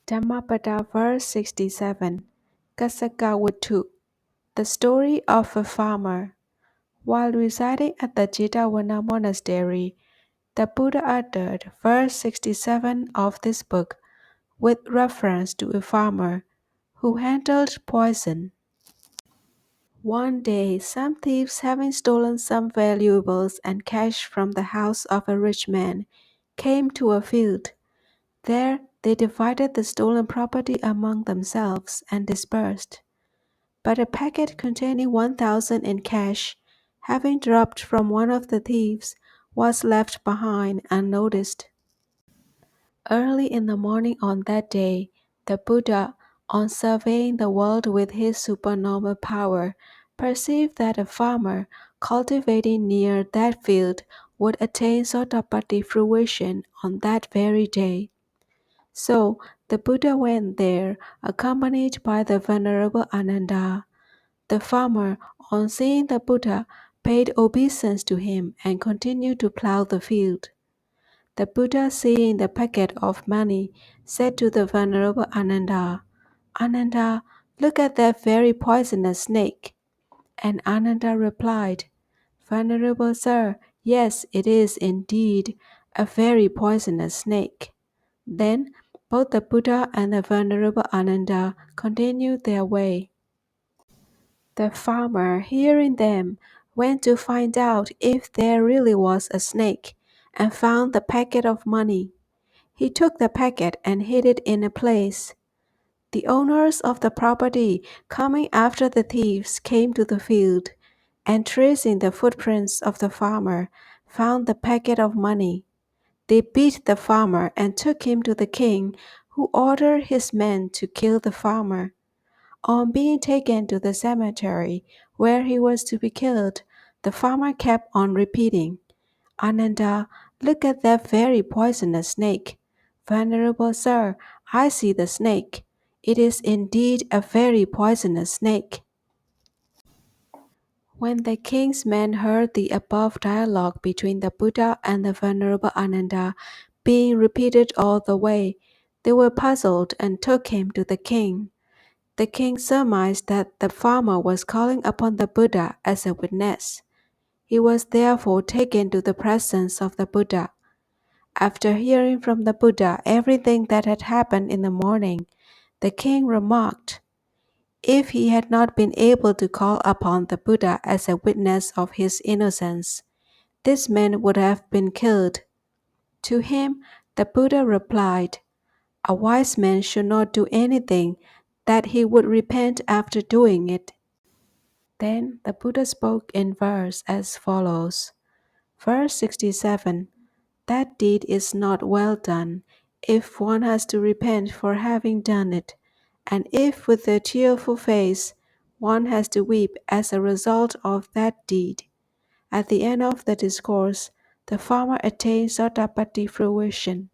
Dhammapada verse 67. Kasakawattu. The story of a farmer. While residing at the Jetavana monastery, the Buddha uttered verse 67 of this book with reference to a farmer who handled poison. One day, some thieves, having stolen some valuables and cash from the house of a rich man, came to a field. There they divided the stolen property among themselves and dispersed. But a packet containing 1,000 in cash, having dropped from one of the thieves, was left behind unnoticed. Early in the morning on that day, the Buddha, on surveying the world with his supernormal power, perceived that a farmer cultivating near that field would attain Sotapaddi fruition on that very day. So the Buddha went there, accompanied by the Venerable Ananda. The farmer, on seeing the Buddha, paid obeisance to him and continued to plow the field. The Buddha, seeing the packet of money, said to the Venerable Ananda, "Ananda, look at that very poisonous snake." And Ananda replied, "Venerable sir, yes, it is indeed a very poisonous snake." Then both the Buddha and the Venerable Ananda continued their way. The farmer, hearing them, went to find out if there really was a snake, and found the packet of money. He took the packet and hid it in a place. The owners of the property, coming after the thieves, came to the field, and tracing the footprints of the farmer, found the packet of money. They beat the farmer and took him to the king, who ordered his men to kill the farmer. On being taken to the cemetery where he was to be killed, the farmer kept on repeating, "Ananda, look at that very poisonous snake. Venerable sir, I see the snake. It is indeed a very poisonous snake." When the king's men heard the above dialogue between the Buddha and the Venerable Ananda being repeated all the way, they were puzzled and took him to the king. The king surmised that the farmer was calling upon the Buddha as a witness. He was therefore taken to the presence of the Buddha. After hearing from the Buddha everything that had happened in the morning, the king remarked, if he had not been able to call upon the Buddha as a witness of his innocence, this man would have been killed. To him, the Buddha replied, "A wise man should not do anything that he would repent after doing it." Then the Buddha spoke in verse as follows. Verse 67. That deed is not well done if one has to repent for having done it, and if with a tearful face one has to weep as a result of that deed. At the end of the discourse, the farmer attained Sotapaddi fruition.